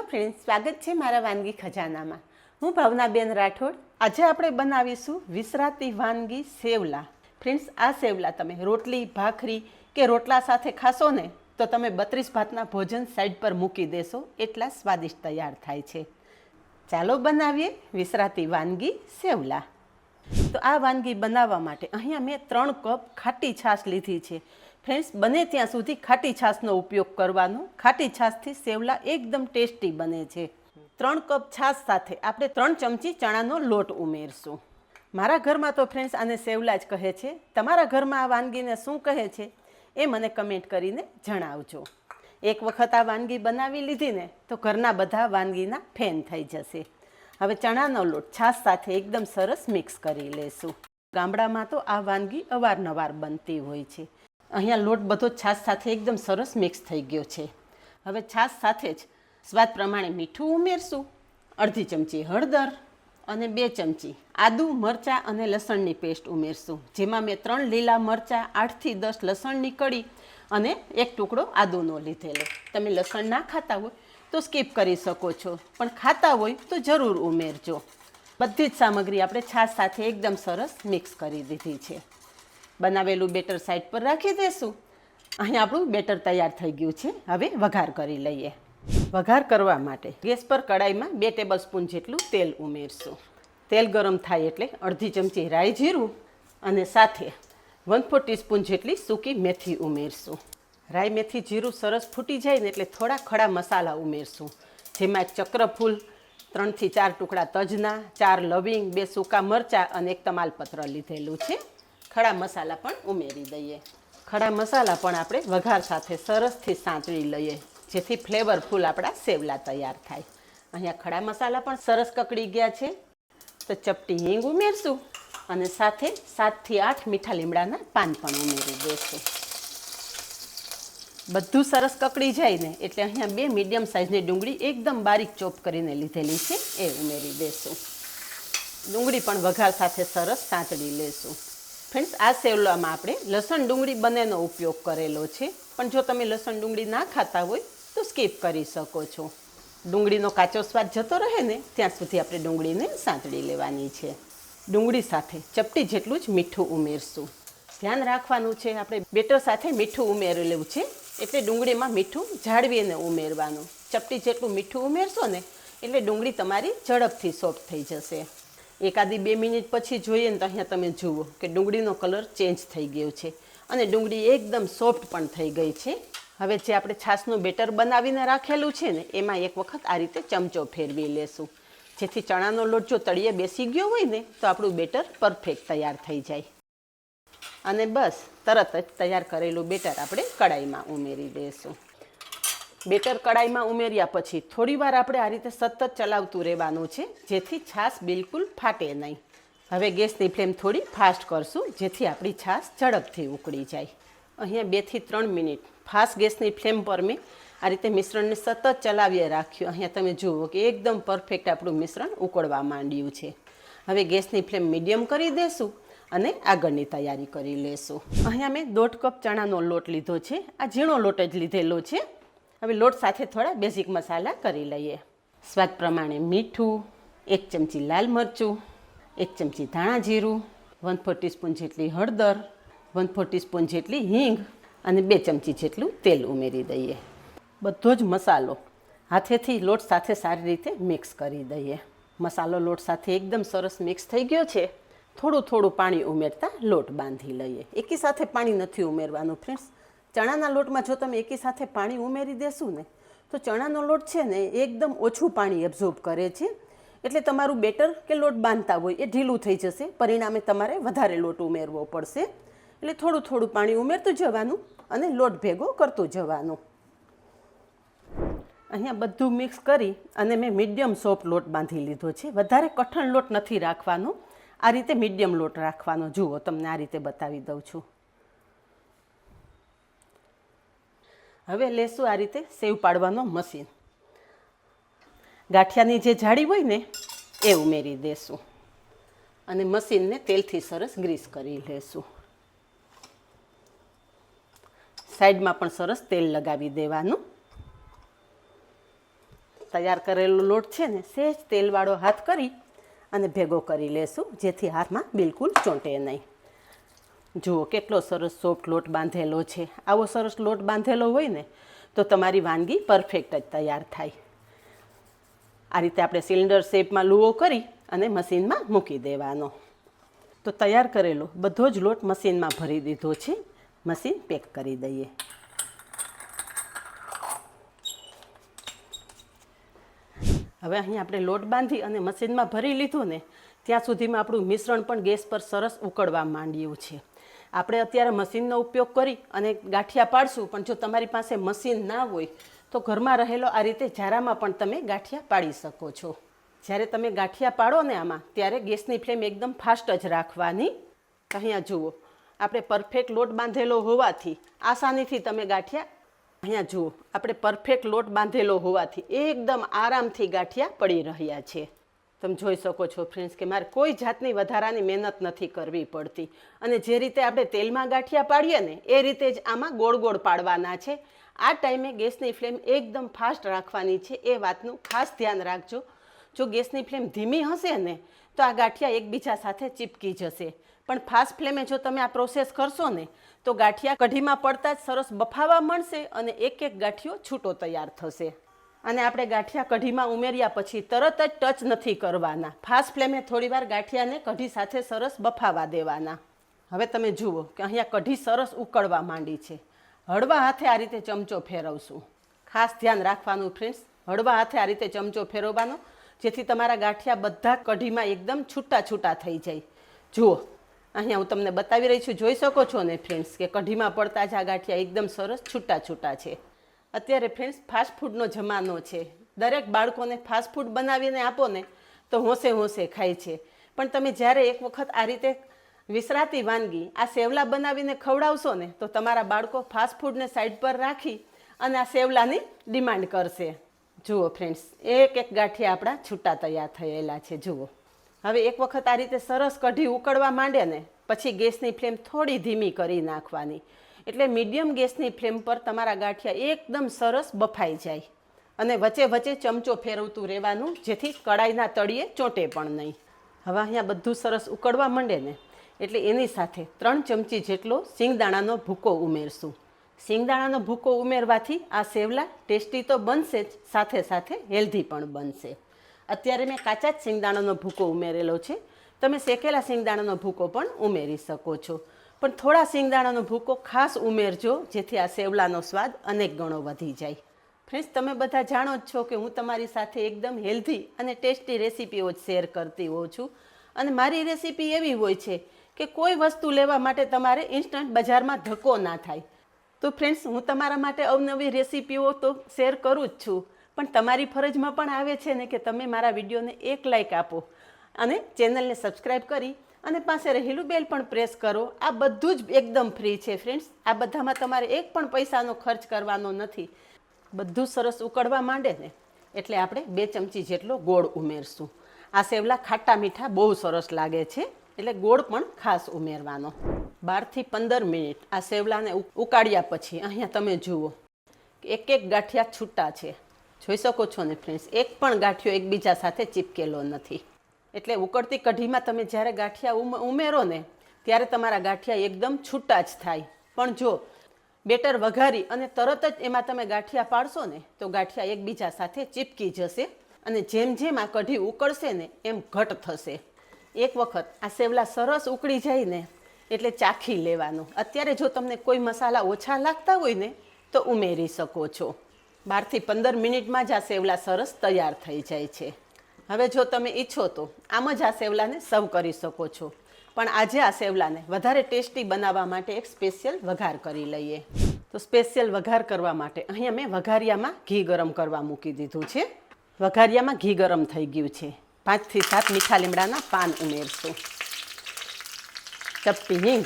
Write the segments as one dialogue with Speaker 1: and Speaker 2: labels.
Speaker 1: Friends, સ્વાગત છે મારા વાનગી ખજાનામાં. હું ભાવનાબેન રાઠોડ. આજે આપણે બનાવીશું વિસરાતી વાનગી સેવલા. ફ્રેન્ડ્સ, આ સેવલા તમે રોટલી, ભાખરી કે રોટલા સાથે ખાશો ને તો તમે 32 ભાતના ભોજન સાઈડ પર મૂકી દેશો, એટલા સ્વાદિષ્ટ તૈયાર થાય છે. ચાલો બનાવીએ વિસરાતી વાનગી સેવલા. તો આ વાનગી બનાવવા માટે અહીંયા મેં 3 કપ ખાટી છાશ લીધી છે. ફ્રેન્ડ્સ, બને ત્યાં સુધી ખાટી છાશનો ઉપયોગ કરવાનો. ખાટી છાશથી સેવલા એકદમ ટેસ્ટી બને છે. 3 કપ છાશ સાથે આપણે 3 ચમચી ચણાનો લોટ ઉમેરશું. મારા ઘરમાં તો ફ્રેન્ડ્સ આને સેવલા જ કહે છે. તમારા ઘરમાં આ વાનગીને શું કહે છે એ મને કમેન્ટ કરીને જણાવજો. એક વખત આ વાનગી બનાવી લીધી ને તો ઘરના બધા વાનગીના ફેન થઈ જશે. હવે ચણાનો લોટ છાશ સાથે એકદમ સરસ મિક્સ કરી લેશું. ગામડામાં તો આ વાનગી અવારનવાર બનતી હોય છે. અહીંયા લોટ બધો છાશ સાથે એકદમ સરસ મિક્સ થઈ ગયો છે. હવે છાશ સાથે જ સ્વાદ પ્રમાણે મીઠું ઉમેરશું, અડધી ચમચી હળદર અને 2 ચમચી આદુ, મરચાં અને લસણની પેસ્ટ ઉમેરશું. જેમાં મેં 3 લીલા મરચાં, 8 થી 10 લસણની કળી અને 1 ટુકડો આદુનો લીધેલો. તમે લસણ ના ખાતા હોય તો સ્કીપ કરી શકો છો, પણ ખાતા હોય તો જરૂર ઉમેરજો. બધી જ સામગ્રી આપણે છાશ સાથે એકદમ સરસ મિક્સ કરી દીધી છે. બનાવેલું બેટર સાઈડ પર રાખી દેશું. અહીં આપણું બેટર તૈયાર થઈ ગયું છે. હવે વઘાર કરી લઈએ. વઘાર કરવા માટે ગેસ પર કડાઈમાં 2 ટેબલ સ્પૂન જેટલું તેલ ઉમેરશું. તેલ ગરમ થાય એટલે અડધી ચમચી રાઈ જીરું અને સાથે 1/4 ટીસ્પૂન જેટલી સૂકી મેથી ઉમેરશું. રાઈ, મેથી, જીરું સરસ ફૂટી જાય ને એટલે થોડા ખડા મસાલા ઉમેરશું. જેમાં ચક્રફૂલ, 3 થી 4 ટુકડા તજના, 4 લવિંગ, 2 સૂકા મરચાં અને 1 તમાલપત્ર લીધેલું છે. ખડા મસાલા પણ ઉમેરી દઈએ. ખડા મસાલા પણ આપણે વઘાર સાથે સરસથી સાંતળી લઈએ, જેથી ફ્લેવરફુલ આપણા સેવલા તૈયાર થાય. અહીંયા ખડા મસાલા પણ સરસ કકડી ગયા છે. તો ચપટી હિંગ ઉમેરશું અને સાથે 7 થી 8 મીઠા લીમડાના પાન પણ ઉમેરી દઈશું. બધું સરસ કકડી જાય ને એટલે અહીંયા 2 મીડિયમ સાઇઝની ડુંગળી એકદમ બારીક ચોપ કરીને લીધેલી છે એ ઉમેરી દઈશું. ડુંગળી પણ વઘાર સાથે સરસ સાંતળી લેશું. ફ્રેન્ડ્સ, આ સેવલામાં આપણે લસણ ડુંગળી બંનેનો ઉપયોગ કરેલો છે, પણ જો તમે લસણ ડુંગળી ના ખાતા હોય તો સ્કીપ કરી શકો છો. ડુંગળીનો કાચો સ્વાદ જતો રહે ને ત્યાં સુધી આપણે ડુંગળીને સાંતળી લેવાની છે. ડુંગળી સાથે ચપટી જેટલું જ મીઠું ઉમેરશું. ધ્યાન રાખવાનું છે, આપણે બેટર સાથે મીઠું ઉમેરેલું છે એટલે ડુંગળીમાં મીઠું જાળવીને ઉમેરવાનું. ચપટી જેટલું મીઠું ઉમેરશો ને એટલે ડુંગળી તમારી ઝડપથી સોફ્ટ થઈ જશે. 1-2 મિનિટ પછી જોઈએ ને તો અહીંયા તમે જુઓ કે ડુંગળીનો કલર ચેન્જ થઈ ગયો છે અને ડુંગળી એકદમ સોફ્ટ પણ થઈ ગઈ છે. હવે જે આપણે છાશનું બેટર બનાવીને રાખેલું છે ને એમાં એક વખત આ રીતે ચમચો ફેરવી લેશું, જેથી ચણાનો લોટ જો તળિયે બેસી ગયો હોય ને તો આપણું બેટર પરફેક્ટ તૈયાર થઈ જાય. અને બસ તરત જ તૈયાર કરેલું બેટર આપણે કડાઈમાં ઉમેરી દઈશું. બેટર કડાઈમાં ઉમેર્યા પછી થોડીવાર આપણે આ રીતે સતત ચલાવતું રહેવાનું છે, જેથી છાશ બિલકુલ ફાટે નહીં. હવે ગેસની ફ્લેમ થોડી ફાસ્ટ કરશું, જેથી આપણી છાશ ઝડપથી ઉકળી જાય. અહીંયા 2 થી 3 મિનિટ ફાસ્ટ ગેસની ફ્લેમ પર મેં આ રીતે મિશ્રણને સતત ચલાવીએ રાખ્યું. અહીંયા તમે જુઓ કે એકદમ પરફેક્ટ આપણું મિશ્રણ ઉકળવા માંડ્યું છે. હવે ગેસની ફ્લેમ મીડિયમ કરી દેશું અને આગળની તૈયારી કરી લેશું. અહીંયા મેં 1/2 કપ ચણાનો લોટ લીધો છે. આ ઝીણો લોટ જ લીધેલો છે. હવે લોટ સાથે થોડા બેઝિક મસાલા કરી લઈએ. સ્વાદ પ્રમાણે મીઠું, 1 ચમચી લાલ મરચું, 1 ચમચી ધાણા જીરું, 1/4 ટીસ્પૂન જેટલી હળદર, 1/4 ટીસ્પૂન જેટલી હિંગ અને 2 ચમચી જેટલું તેલ ઉમેરી દઈએ. બધો જ મસાલો હાથેથી લોટ સાથે સારી રીતે મિક્સ કરી દઈએ. મસાલો લોટ સાથે એકદમ સરસ મિક્સ થઈ ગયો છે. થોડું થોડું પાણી ઉમેરતા લોટ બાંધી લઈએ. એકી સાથે પાણી નથી ઉમેરવાનું ફ્રેન્ડ્સ. ચણાના લોટમાં જો તમે એકી સાથે પાણી ઉમેરી દેશું ને તો ચણાનો લોટ છે ને એકદમ ઓછું પાણી એબ્ઝોર્બ કરે છે, એટલે તમારું બેટર કે લોટ બાંધતા હોય એ ઢીલું થઈ જશે. પરિણામે તમારે વધારે લોટ ઉમેરવો પડશે. એટલે થોડું થોડું પાણી ઉમેરતું જવાનું અને લોટ ભેગો કરતું જવાનું. અહીંયા બધું મિક્સ કરી અને મેં મીડિયમ સોફ્ટ લોટ બાંધી લીધો છે. વધારે કઠણ લોટ નથી રાખવાનો, આ રીતે મીડિયમ લોટ રાખવાનો. જુઓ, તમને આ રીતે બતાવી દઉં છું. હવે લેશું આ રીતે સેવ પાડવાનો મશીન. ગાંઠિયાની જે જાળી હોય ને એ ઉમેરી દેશું અને મશીનને તેલથી સરસ ગ્રીસ કરી લેશું. સાઈડમાં પણ સરસ તેલ લગાવી દેવાનું. તૈયાર કરેલો લોટ છે ને સહેજ તેલવાળો હાથ કરી અને ભેગો કરી લેશું, જેથી હાથમાં બિલકુલ ચોંટે નહીં. જુઓ કેટલો સરસ સોફ્ટ લોટ બાંધેલો છે. આવો સરસ લોટ બાંધેલો હોય ને તો તમારી વાનગી પરફેક્ટ જ તૈયાર થાય. આ રીતે આપણે સિલિન્ડર શેપમાં લૂવો કરી અને મશીનમાં મૂકી દેવાનો. તો તૈયાર કરેલો બધો જ લોટ મશીનમાં ભરી દીધો છે. મશીન પેક કરી દઈએ. હવે અહીં આપણે લોટ બાંધી અને મશીનમાં ભરી લીધું ને ત્યાં સુધીમાં આપણું મિશ્રણ પણ ગેસ પર સરસ ઉકળવા માંડ્યું છે. આપણે અત્યારે મશીનનો ઉપયોગ કરી અને ગાંઠિયા પાડશું, પણ જો તમારી પાસે મશીન ના હોય તો ઘરમાં રહેલો આ રીતે જારામાં પણ તમે ગાંઠિયા પાડી શકો છો. જ્યારે તમે ગાંઠિયા પાડો ને આમાં ત્યારે ગેસની ફ્લેમ એકદમ ફાસ્ટ જ રાખવાની. અહીંયા જુઓ આપણે પરફેક્ટ લોટ બાંધેલો હોવાથી આસાનીથી તમે ગાંઠિયા અહીંયા જુઓ આપણે પરફેક્ટ લોટ બાંધેલો હોવાથી એકદમ આરામથી ગાંઠિયા પડી રહ્યા છે. તમે જોઈ શકો છો ફ્રેન્ડ્સ કે મારે કોઈ જાતની વધારાની મહેનત નથી કરવી પડતી. અને જે રીતે આપણે તેલમાં ગાંઠિયા પાડીએ ને એ રીતે જ આમાં ગોળ ગોળ પાડવાના છે. આ ટાઈમે ગેસની ફ્લેમ એકદમ ફાસ્ટ રાખવાની છે, એ વાતનું ખાસ ધ્યાન રાખજો. જો ગેસની ફ્લેમ ધીમી હશે ને તો આ ગાંઠિયા એકબીજા સાથે ચીપકી જશે, પણ ફાસ્ટ ફ્લેમે જો તમે આ પ્રોસેસ કરશો ને તો ગાંઠિયા કઢીમાં પડતા જ સરસ બફાવા મળશે અને એક એક ગાંઠિયો છૂટો તૈયાર થશે. અને આપણે ગાંઠિયા કઢીમાં ઉમેર્યા પછી તરત જ ટચ નથી કરવાના. ફાસ્ટ ફ્લેમે થોડીવાર ગાંઠિયાને કઢી સાથે સરસ બફાવા દેવાના. હવે તમે જુઓ કે અહીંયા કઢી સરસ ઉકળવા માંડી છે. હળવા હાથે આ રીતે ચમચો ફેરવશું. ખાસ ધ્યાન રાખવાનું ફ્રેન્ડ્સ, હળવા હાથે આ રીતે ચમચો ફેરવવાનો, જેથી તમારા ગાંઠિયા બધા કઢીમાં એકદમ છૂટા છૂટા થઈ જાય. જુઓ અહીંયા હું તમને બતાવી રહી છું, જોઈ શકો છો ને ફ્રેન્ડ્સ કે કઢીમાં પડતા જ આ ગાંઠિયા એકદમ સરસ છૂટા છૂટા છે. અત્યારે ફ્રેન્ડ્સ ફાસ્ટ ફૂડનો જમાનો છે. દરેક બાળકોને ફાસ્ટ ફૂડ બનાવીને આપો ને તો હોંશે હોંશે ખાય છે. પણ તમે જ્યારે એક વખત આ રીતે વિસરાતી વાનગી આ સેવલા બનાવીને ખવડાવશો ને તો તમારા બાળકો ફાસ્ટ ફૂડને સાઈડ પર રાખી અને આ સેવલાની ડિમાન્ડ કરશે. જુઓ ફ્રેન્ડ્સ એક એક ગાંઠિયા આપણા છૂટા તૈયાર થયેલા છે. જુઓ હવે એક વખત આ રીતે સરસ કઢી ઉકળવા માંડે ને પછી ગેસની ફ્લેમ થોડી ધીમી કરી નાખવાની, એટલે મીડિયમ ગેસની ફ્લેમ પર તમારા ગાંઠિયા એકદમ સરસ બફાઈ જાય. અને વચ્ચે વચ્ચે ચમચો ફેરવતું રહેવાનું, જેથી કડાઈના તળિયે ચોંટે પણ નહીં. હવે અહીંયા બધું સરસ ઉકળવા માંડે ને એટલે એની સાથે 3 ચમચી જેટલો સિંગદાણાનો ભૂકો ઉમેરશું. સિંગદાણાનો ભૂકો ઉમેરવાથી આ સેવલા ટેસ્ટી તો બનશે જ, સાથે સાથે હેલ્ધી પણ બનશે. અત્યારે મેં કાચા જ સિંગદાણાનો ભૂકો ઉમેરેલો છે. તમે શેકેલા સિંગદાણાનો ભૂકો પણ ઉમેરી શકો છો, પણ થોડા સિંગદાણાનો ભૂકો ખાસ ઉમેરજો, જેથી આ સેવલાનો સ્વાદ અનેક ગણો વધી જાય. ફ્રેન્ડ્સ તમે બધા જાણો જ છો કે હું તમારી સાથે એકદમ હેલ્ધી અને ટેસ્ટી રેસીપીઓ જ શેર કરતી હોઉં છું. અને મારી રેસીપી એવી હોય છે કે કોઈ વસ્તુ લેવા માટે તમારે ઇન્સ્ટન્ટ બજારમાં ધક્કો ના થાય. તો ફ્રેન્ડ્સ હું તમારા માટે અવનવી રેસીપીઓ તો શેર કરું જ છું, પણ તમારી ફરજમાં પણ આવે છે ને કે તમે મારા વિડીયોને એક લાઇક આપો અને ચેનલને સબસ્ક્રાઈબ કરી અને પાસે રહેલું બેલ પણ પ્રેસ કરો. આ બધું જ એકદમ ફ્રી છે ફ્રેન્ડ્સ. આ બધામાં તમારે એક પણ પૈસાનો ખર્ચ કરવાનો નથી. બધું સરસ ઉકળવા માંડે ને એટલે આપણે 2 ચમચી જેટલો ગોળ ઉમેરશું. આ સેવલા ખાટા મીઠા બહુ સરસ લાગે છે, એટલે ગોળ પણ ખાસ ઉમેરવાનો. 12 થી 15 મિનિટ આ સેવલાને ઉકાળ્યા પછી અહીંયા તમે જુઓ એક એક ગાંઠિયા છૂટા છે. જોઈ શકો છો ને ફ્રેન્ડ્સ, એક પણ ગાંઠિયો એકબીજા સાથે ચીપકેલો નથી. એટલે ઉકળતી કઢીમાં તમે જ્યારે ગાંઠિયા ઉમેરો ને ત્યારે તમારા ગાંઠિયા એકદમ છૂટા જ થાય. પણ જો બેટર વઘારી અને તરત જ એમાં તમે ગાંઠિયા પાડશો ને તો ગાંઠિયા એકબીજા સાથે ચીપકી જશે અને જેમ જેમ આ કઢી ઉકળશે ને એમ ઘટ થશે. એક વખત આ સેવલા સરસ ઉકળી જાય ને એટલે ચાખી લેવાનું. અત્યારે જો તમને કોઈ મસાલા ઓછા લાગતા હોય ને તો ઉમેરી શકો છો. 12 થી 15 મિનિટમાં જ આ સેવલા સરસ તૈયાર થઈ જાય છે. હવે જો તમે ઈચ્છો તો આમ જ આ સેવલાને સર્વ કરી શકો છો, પણ આજે આ સેવલાને વધારે ટેસ્ટી બનાવવા માટે એક સ્પેશિયલ વઘાર કરી લઈએ. તો સ્પેશિયલ વઘાર કરવા માટે અહીંયા મેં વઘારિયામાં ઘી ગરમ કરવા મૂકી દીધું છે. વઘારિયામાં ઘી ગરમ થઈ ગયું છે. 5 થી 7 મીઠા લીમડાના પાન ઉમેરશું, ચપટી હિંગ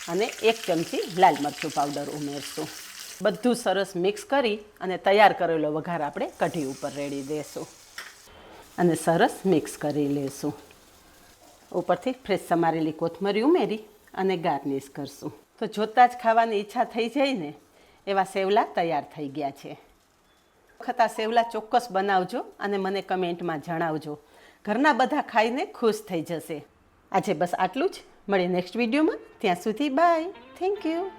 Speaker 1: અને 1 ચમચી લાલ મરચું પાવડર ઉમેરશું. બધું સરસ મિક્સ કરી અને તૈયાર કરેલો વઘાર આપણે કઢી ઉપર રેડી દેશું અને સરસ મિક્સ કરી લેશું. ઉપરથી ફ્રેશ સમારેલી કોથમરી ઉમેરી અને ગાર્નિશ કરશું. તો જોતાં જ ખાવાની ઈચ્છા થઈ જાય ને એવા સેવલા તૈયાર થઈ ગયા છે. વખત આ સેવલા ચોક્કસ બનાવજો અને મને કમેન્ટમાં જણાવજો. ઘરના બધા ખાઈને ખુશ થઈ જશે. આજે બસ આટલું જ. મળીએ નેક્સ્ટ વિડીયોમાં. ત્યાં સુધી બાય. Thank you.